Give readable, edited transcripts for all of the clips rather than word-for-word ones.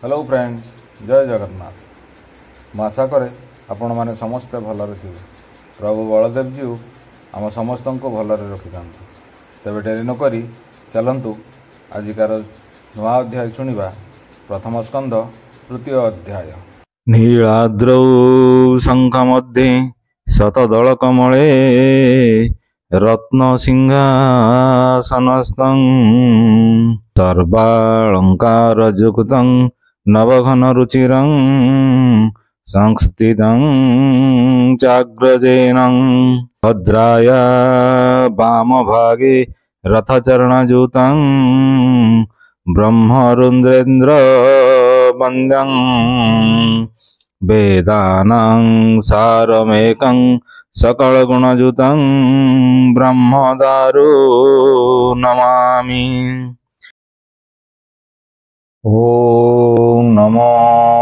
Hello friends, जय जगन्नाथ। ମୁଁ ଆଶା କରେ ଆପଣମାନେ ସମସ୍ତେ ଭଲରେ ଥିବେ। ପ୍ରଭୁ ବଳଦେବ ଜୀଉ ଆମ ସମସ୍ତଙ୍କୁ ଭଲରେ ରଖିଥାନ୍ତୁ। ତେବେ ଡେରି ନକରି ଚାଲନ୍ତୁ ଆଜିକାର ନୂଆ ଅଧ୍ୟାୟ ଶୁଣିବା। ପ୍ରଥମ ସ୍କନ୍ଧ ତୃତୀୟ ଅଧ୍ୟାୟ। ନୀଳାଦ୍ରୌ ଶଙ୍ଖ ମଧ୍ୟେ ଶତଦଳକମଳେ ରତ୍ନସିଂହାସନସ୍ଥଂ ସର୍ବାଳଙ୍କାରଯୁକ୍ତଂ ନବଘନରୁଚିରଂ ସଂସ୍ଥିतं ଚାଗ୍ରଜେନଂ ଭଦ୍ରାୟା ବାମଭାগে ରଥଚरणयुतं ବ୍ରହ୍ମରୁଦ୍ରେନ୍ଦ୍ର ବନ୍ଦ୍ୟଂ वेदानां सारमेकं सकलगुणयुतं ब्रह्मदारु नमामि। ॐ नमो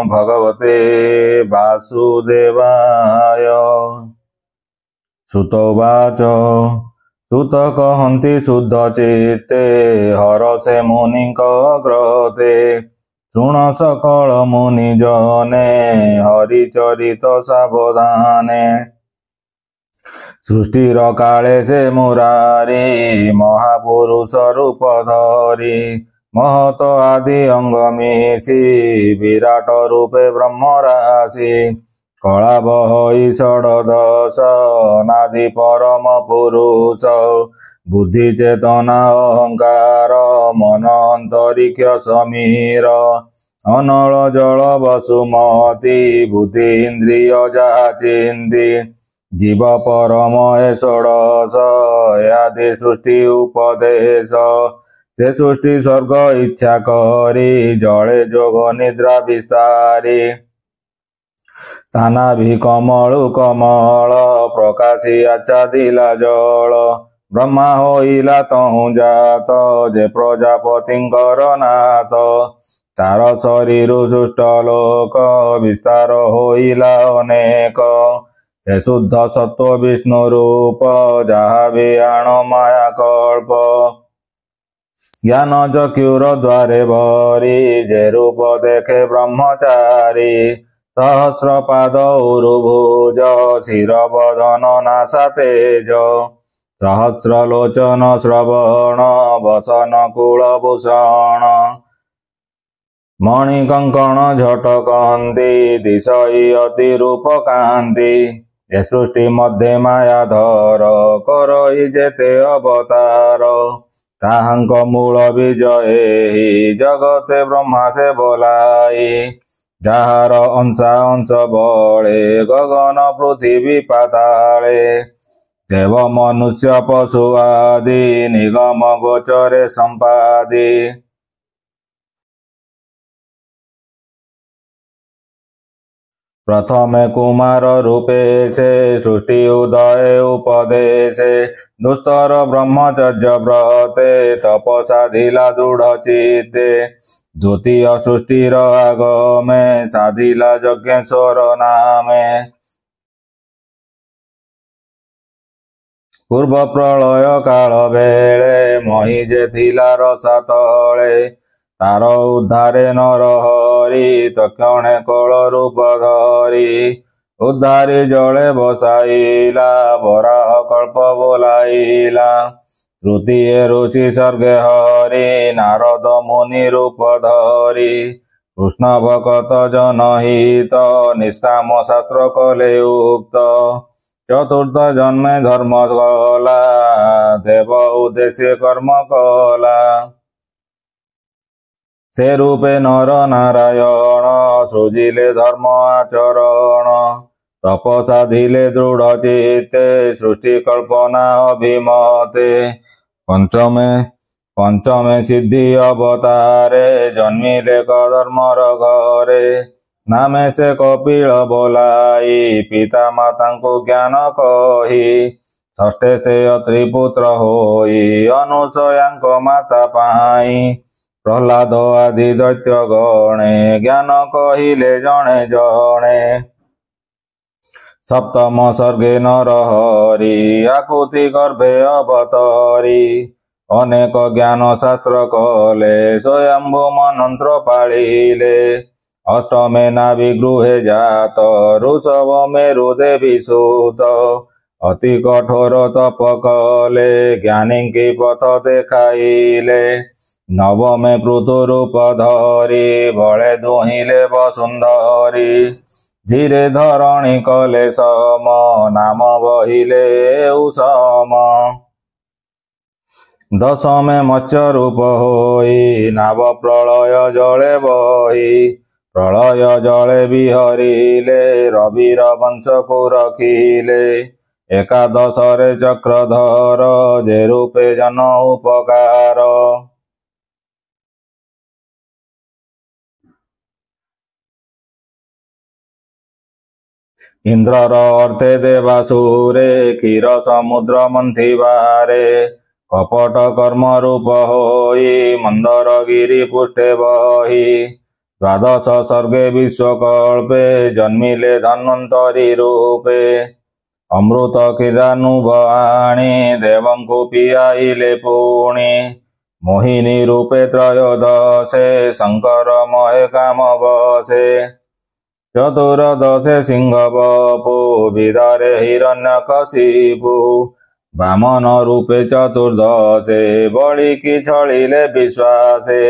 भगवते वासुदेवाय। सुतोवाच सुत कहन्ति शुद्धचित्ते हरसे मुनिक ग्रहते शुण सकल मुनिजने हरिचरित सावधाने। सृष्टिर काले से मुरारी महापुरुष रूप धरी महत आदि अंग मिशी विराट रूपे ब्रह्मराशि कला बहई षोडश नादि परम पुरुष बुद्धि चेतना अहंकार मन अंतरिक्ष समीर अनल जल वसुमती बुद्धि इंद्रिय जाचिंदी जीव परम ए षोडश आदि सृष्टि उपदेश से सृष्टि स्वर्ग इच्छा करी जले जोग निद्रा विस्तारी तानाभि कमलु कमल प्रकाशी आच्छादिला जल ब्रह्मा होइला तहु जात जे प्रजापतिंकर नाथ तार शरीर सुष्ट लोक विस्तार होइला अनेक से शुद्ध सत्व विष्णु रूप जहा वियाण माया कल्प ज्ञान चक्षुर द्वारे भरी जे रूप देखे ब्रह्मचारी सहस्र पाद उरुभुज शिर बदन नासा तेज सहस्र लोचन श्रवण वसन कुलभूषण मणिकंकण झटकंती दिशई अति रूप कांति ए सृष्टि मध्य मायाधर करई जेते अवतार ताहांक मूल विजय जगते ब्रह्मा से बोलाई जार अंशा अंश बले गगन पृथ्वी पाताले देव मनुष्य पशु आदि निगम गोचरे संपादि प्रथमे कुमार रूपे से सृष्टि उदय उपदेशे दुस्तर ब्रह्मचर्य व्रते तपसाधिला दृढ़ चित्ते द्वितीय सृष्टिर आगमे साधिला यज्ञेश्वर नामे पूर्व प्रलय काल बेले मही जे थिला रसा तले तार उद्धारे नर हरि तक्षणे कल रूप धरी उद्धारी जले बसाइला वराह कल्प बोलाइला तृतीय रुचि सर्गे हरि नारद मुनि रूप धरी कृष्ण भक्त जनहित निष्काम शास्त्र कले उक्त चतुर्थ जन्मे धर्म कला देव उद्देश्य कर्म कला से रूपे नर नारायण सृजिले धर्म आचरण तपसाधिले दृढ़ चित्ते सृष्टि कल्पना अभिमते पंचमे सिद्धि अवतारे जन्मिले कधर्मर घरे नामे से कपिल बोलाई पिता माता को ज्ञान कही षष्ठे से अत्रिपुत्र होई अनुसयांक माता पाई प्रहलाद आदि दैत्य गणे ज्ञान कहिले जणे जणे सप्तम सर्गे नर हरि आकुति गर्भे अवतरी ଅନେକ ଜ୍ଞାନ ଶାସ୍ତ୍ର କଲେ ସ୍ୱୟମ୍ଭୁ ମନ୍ତ୍ର ପାଳିଲେ। ଅଷ୍ଟମେ ନାଭି ଗୃହେ ଜାତ ଋଷଭ ମେରୁ ଦେବୀ ସୁତ। ଅତି କଠୋର ତପ କଲେ ଜ୍ଞାନୀଙ୍କି ପଥ ଦେଖାଇଲେ। ନବମେ ପୃଥୁ ରୂପ ଧରି ବଳେ ଦୁହିଁଲେ ବସୁନ୍ଧରୀ। ଧୀରେ ଧରଣୀ କଲେ ସମ ନାମ ବହିଲେ ଉଷମ। ଦଶମେ ମତ୍ସ୍ୟ ରୂପ ହୋଇ ନାବ ପ୍ରଳୟ ଜଳେ ବହି। ପ୍ରଳୟ ଜଳେ ବିହରିଲେ ରବିର ବଂଶକୁ ରଖିଲେ। ଏକାଦଶରେ ଚକ୍ରଧର ଯେ ରୂପେ ଜନ ଉପକାର। ଇନ୍ଦ୍ରର ଅର୍ଥେ ଦେବାସୁରେ କ୍ଷୀର ସମୁଦ୍ର ମନ୍ଥିବାରେ। କପଟ କର୍ମ ରୂପ ହୋଇ ମନ୍ଦରଗିରି ପୃଷ୍ଠେ ବହି। ଦ୍ୱାଦଶ ସର୍ଗେ ବିଶ୍ୱକଳ୍ପେ ଜନ୍ମିଲେ ଧନ୍ୱନ୍ତରୀ ରୂପେ। ଅମୃତ କ୍ଷୀରାନୁଭ ଆଣି ଦେବଙ୍କୁ ପିଆଇଲେ ପୁଣି। ମୋହିନୀ ରୂପେ ତ୍ରୟୋଦଶେ ଶଙ୍କର ମହେ କାମ ବସେ। ଚତୁର୍ଦଶେ ସିଂହ ବପୁ ବିଦାରେ ହିରଣ୍ୟକଶିପୁ। ବାମନ ରୂପେ ଚତୁର୍ଦଶେ ବଳିକି ଛଳିଲେ ବିଶ୍ୱାସେ।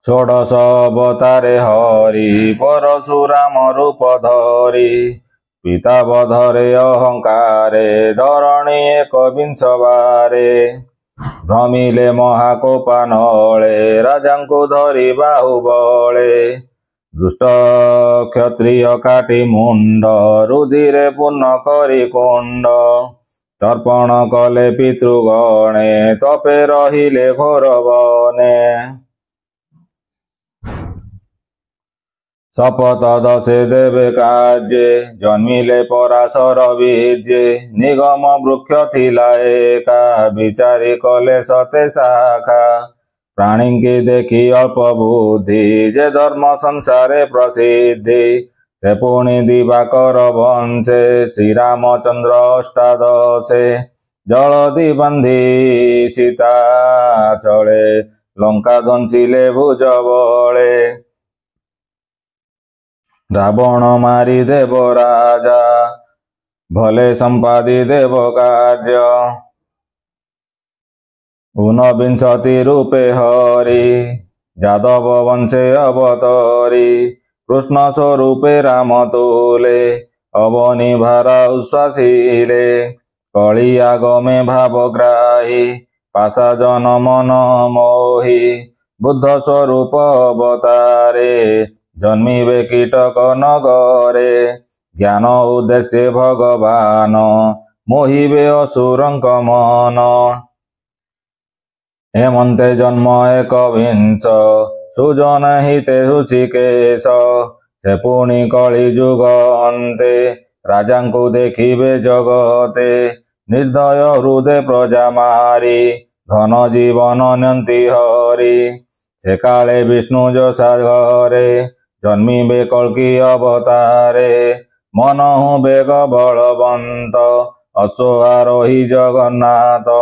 ଷୋଡ଼ଶ ଅବତାରେ ହରି ପରଶୁରାମ ରୂପ ଧରି। ପିତା ବଧରେ ଅହଙ୍କାରେ ଧରଣୀ ଏକବିଂଶ ବାରେ। ଭ୍ରମିଲେ ମହାକୋପାନଳେ ରାଜାଙ୍କୁ ଧରି ବାହୁବଳେ। ଦୁଷ୍ଟ କ୍ଷତ୍ରିୟ କାଟି ମୁଣ୍ଡ ରୁଧିରେ ପୂର୍ଣ୍ଣ କରି କୁଣ୍ଡ। ତର୍ପଣ କଲେ ପିତୃଗଣେ ତପେ ରହିଲେ ଘୋର ବନେ। ଶପଥ ଦଶେ ଦେବେ କାର୍ଯ୍ୟେ ଜନ୍ମିଲେ ପରାଶର ବୀର୍ଯ୍ୟେ। ନିଗମ ବୃକ୍ଷ ଥିଲା ଏକା ବିଚାରି କଲେ ସତେ ଶାଖା। ପ୍ରାଣୀଙ୍କି ଦେଖି ଅଳ୍ପ ବୁଦ୍ଧି ଯେ ଧର୍ମ ସଂସାରେ ପ୍ରସିଦ୍ଧି। ସେ ପୁଣି ଦିବାକର ବଂଶେ ଶ୍ରୀରାମଚନ୍ଦ୍ର ଅଷ୍ଟାଦଶେ। ଜଳଧି ବାନ୍ଧି ସୀତା ଚଳେ ଲଙ୍କା ଧ୍ୱଂସିଲେ ଭୁଜ ବଳେ। ରାବଣ ମାରି ଦେବ ରାଜା ଭଲେ ସମ୍ପାଦି ଦେବ କାର୍ଯ୍ୟ। ଊନବିଂଶତି ରୂପେ ହରି ଯାଦବ ବଂଶେ ଅବତରି। କୃଷ୍ଣ ସ୍ୱରୂପେ ରାମ ତୁଲେ ଅବନି ଭାରା ଉଶ୍ୱାସିଲେ। କଳି ଆଗମେ ଭାବଗ୍ରାହୀ ପାଶା ଜନ ମନ ମୋହି। ବୁଦ୍ଧ ସ୍ୱରୂପ ଅବତାରେ ଜନ୍ମିବେ କୀଟକ ନଗରେ। ଜ୍ଞାନ ଉଦ୍ଦେଶ୍ୟ ଭଗବାନ ମୋହିବେ ଅସୁରଙ୍କ ମନ। ହେମନ୍ତେ ଜନ୍ମ ଏକବିଂଶ ସୁଜନ ହିତେ ହୃଷିକେଶ। ସେ ପୁଣି କଳି ଯୁଗ ଅନ୍ତେ ରାଜାଙ୍କୁ ଦେଖିବେ ଜଗତେ। ନିର୍ଦ୍ଦୟ ହୃଦେ ପ୍ରଜା ମାରି ଧନ ଜୀବନ ନିଅନ୍ତି ହରି। ସେ କାଳେ ବିଷ୍ଣୁ ଯଶା ଘରେ ଜନ୍ମିବେ କଳ୍କି ଅବତାରେ। ମନହୁ ବେଗ ବଳବନ୍ତ ଅଶ୍ୱାରୋହୀ ଜଗନ୍ନାଥ।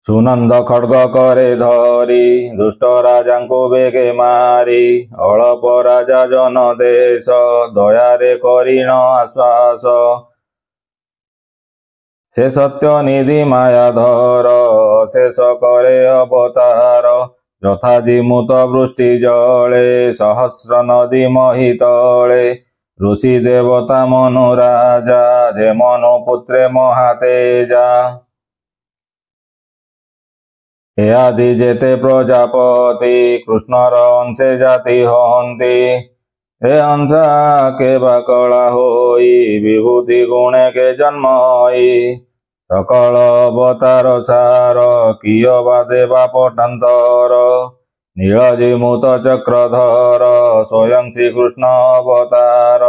ସୁନନ୍ଦ ଖଡ୍ଗ କରେ ଧରି ଦୁଷ୍ଟ ରାଜାଙ୍କୁ ବେଗେ ମାରି। ଅଳପ ରାଜା ଜନ ଦେଶ ଦୟାରେ କରିଣ ଆଶ୍ୱାସ। ସେ ସତ୍ୟ ନିଧି ମାୟାଧର ଶେଷ କରେ ଅବତାର। ଯଥା ଜିମୁତ ବୃଷ୍ଟି ଜଳେ ସହସ୍ର ନଦୀ ମହିତଳେ। ଋଷି ଦେବତା ମନୁ ରାଜା ଯେ ମନୁ ପୁତ୍ରେ ମହାତେଜା। ଏ ଆଦି ଯେତେ ପ୍ରଜାପତି କୃଷ୍ଣର ଅଂଶେ ଜାତି ହଅନ୍ତି। ଏ ଅଂଶା କେବା କଳା ହୋଇ ବିଭୂତି ଗୁଣେ କେ ଜନ୍ମଇ। ସକଳ ଅବତାର ସାର କିୟ ବା ଦେବା ପଟାନ୍ତର। ନୀଳଜିମୁତ ଚକ୍ରଧର ସ୍ୱୟଂ ଶ୍ରୀକୃଷ୍ଣ ଅବତାର।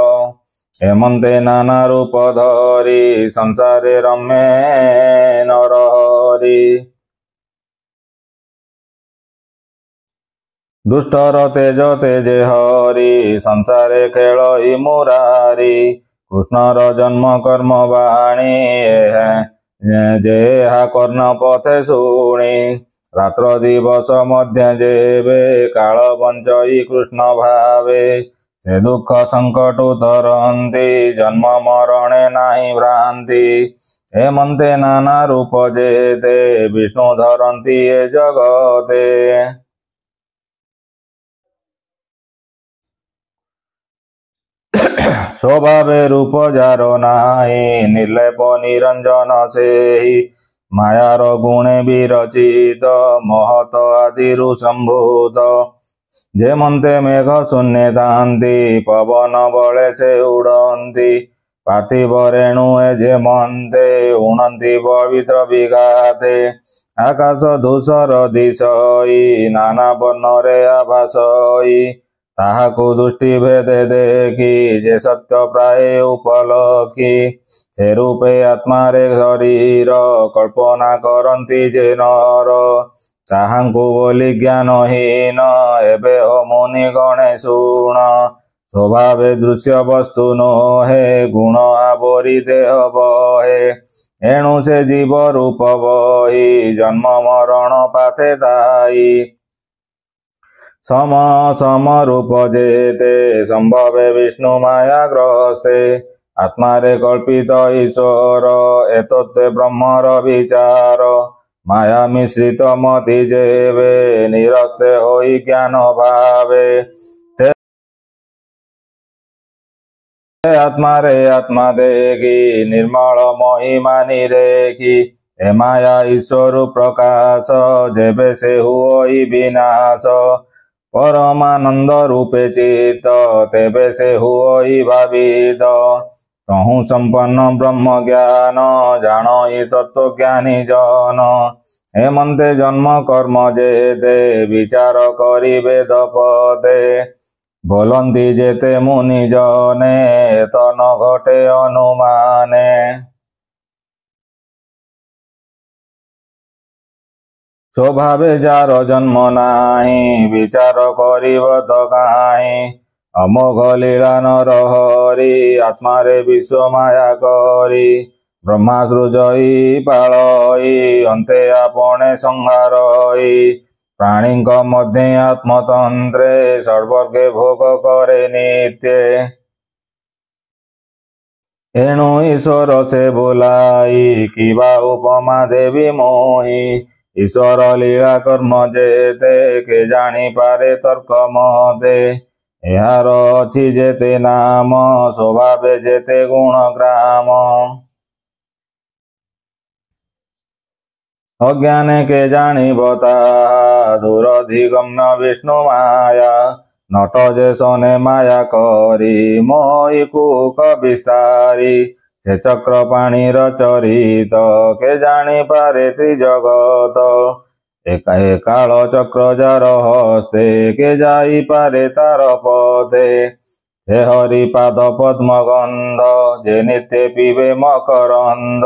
ହେମନ୍ତେ ନାନା ରୂପ ଧରି ସଂସାରେ ରମେ ନରହରି। ଦୁଷ୍ଟର ତେଜ ତେଜେ ହରି ସଂସାରେ ଖେଳଇ ମୁରାରି। कृष्णर जन्म कर्म बाणी जे कर्ण पथे शुणी रात्र दिवस मध्य जेबे काल बंचई कृष्ण भावे से दुख संकट तरंती जन्म मरणे नाही भ्रांति हेमंते नाना रूप जेते विष्णु धरंती ए जगते स्वभावे रूप जारो नाही निर्लेप निरंजन सेहि मायार गुणे विरचित महत आदिरु संभूत जेमंते मेघ शून्य तांती पवन बले से उड़ंती पार्थिव रेणु जेमंते उणंती पवित्र विघाते आकाश धूसर दिशई नाना वर्णरे आभासई ताहाकु दृष्टि भेदे देखी जे सत्य प्राय उपलक्षी से रूपे आत्मारे शरीर कल्पना करंती जे नर ताहांकु बोली ज्ञानहीन एबे हो मुनि गणे शुण स्वभावे दृश्य वस्तु नोहे गुण आवरी देह बहे एणु से जीव रूप बही जन्म मरण पाथे दाई सम सम रूप जेते संभवे विष्णु माया ग्रस्ते आत्मारे कल्पित ईश्वर एतत्ते ब्रह्मर विचार माया मिश्रित मति जेवे निरस्ते होई ज्ञान भावे आत्मारे आत्मा देखी निर्मल महिमा निरेखी हे माया ईश्वर प्रकाश जेबे से हुई विनाश परमानंद रूपे चित तेबे से हुई भावित तहु संपन्न ब्रह्म ज्ञान जानो तत्व ज्ञानी जन हेमंते जन्म कर्म जेते विचार करी वेद पदे बोलंती जेते मुनि जने तन घटे अनुमाने स्वभावे जार जन्म नाही विचार करिब त काहि अमोघ लीला नर हरि आत्मारे विश्व माया करी ब्रह्मा सृजई पालई अन्ते आपणे संहारई प्राणीक मध्ये आत्मतंत्रे सर्वर्गे भोग करे नित्ये एणु ईश्वर से बोलाई किबा उपमा देवी मोहि ईश्वर लीला कर्म जेते के जानी पारे तर्क मते एहार अछि जेते नाम स्वभावे जेते गुण ग्राम अज्ञाने के जानी बता दूरधिगम्य विष्णु माया नट जे सने माया करी मोहि कुक विस्तारी से चक्र पाणीर चरित के जानी पारे त्रिजगत एकाल चक्र जार हस्ते के जाई पारे तार पदे हे हरि पाद पद्म गंध जे नित्य पीबे मकरंद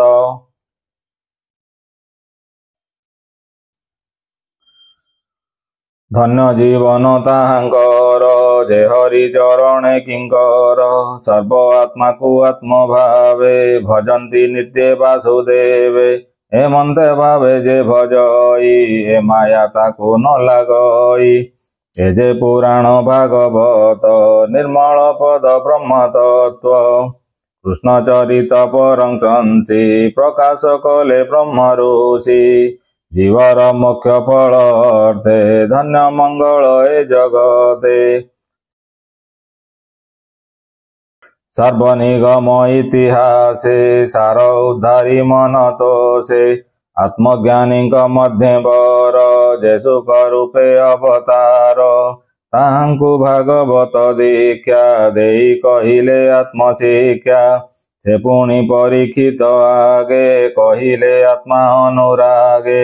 धन्य जीवन ताहांकर जे हरि चरणे किंकर सर्व आत्मा को आत्म भावे भजंती नित्य वासुदेवे हेमंते भावे जे भजई हे माया ताको न लागई हे जे पुराण भागवत निर्मल पद ब्रह्म तत्व कृष्ण चरित परं संचि प्रकाश कले ब्रह्म ऋषि जीवर मुख्य फल अर्थे धन्य मंगल ए जगते सर्वनिगम इतिहासे सार उद्धारी मन तोषे आत्मज्ञानी मध्य वर जे सुख रूपे अवतार ताहांकु भागवत दीक्षा देई कहिले आत्मशिक्षा से पुणी परीक्षित आगे कहिले आत्मा अनुरागे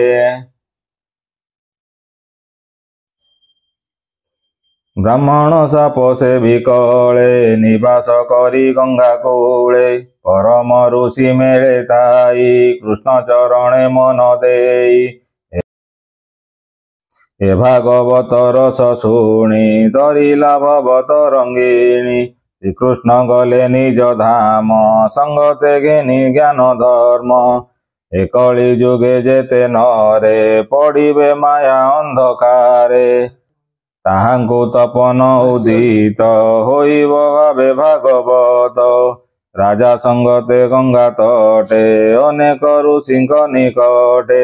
ब्राह्मण साप से विकले निवास करी गंगा कूले परम ऋषि मेले ताई कृष्ण चरणे मन देई ए भागवत रस शुणी तरी लाभवत रंगिणी ଶ୍ରୀକୃଷ୍ଣ ଗଲେ ନିଜ ଧାମ ସଙ୍ଗତେ ଘେନି ଜ୍ଞାନ ଧର୍ମ। ଏକଳି ଯୁଗେ ଯେତେ ନରେ ପଡ଼ିବେ ମାୟା ଅନ୍ଧକାରେ। ତାହାଙ୍କୁ ତପନ ଉଦିତ ହୋଇବ ଭାବେ ଭାଗବତ। ରାଜା ସଙ୍ଗତେ ଗଙ୍ଗା ତଟେ ଅନେକ ଋଷିଙ୍କ ନିକଟେ।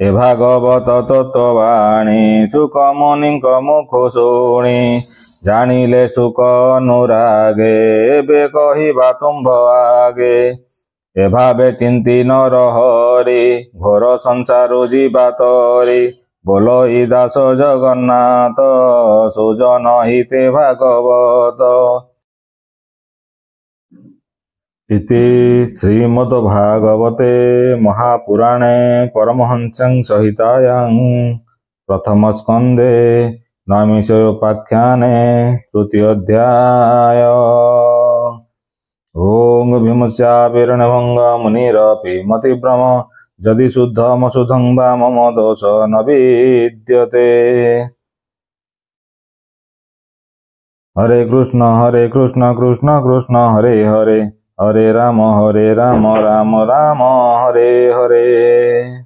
ଏ ଭାଗବତ ତତ୍ତ୍ୱବାଣୀ ସୁକ ମୁନିଙ୍କ ମୁଖ ଶୁଣି। ଜାଣିଲେ ସୁକ ଅନୁରାଗେ ଏବେ କହିବା ତୁମ୍ଭ ଆଗେ। ଏଭାବେ ଚିନ୍ତି ନର ହରି ଘୋର ସଂସାରୁ ଯିବା ତରି। ବୋଲୋଇ ଦାସ ଜଗନ୍ନାଥ ସୁଜନ ହିତେ ଭାଗବତ। इति श्रीमद्भागवते महापुराणे परमहंस्यां संहितायां प्रथमस्कन्धे नैमिषोपाख्याने तृतीयोऽध्याय। ओं भीमस्याभिर्णभङ्ग मुनिरपि मतिभ्रम यदि शुद्धमशुद्धं वा मम दोष न विद्यते। हरे कृष्ण कृष्ण कृष्ण हरे हरे, हरे राम राम राम हरे हरे।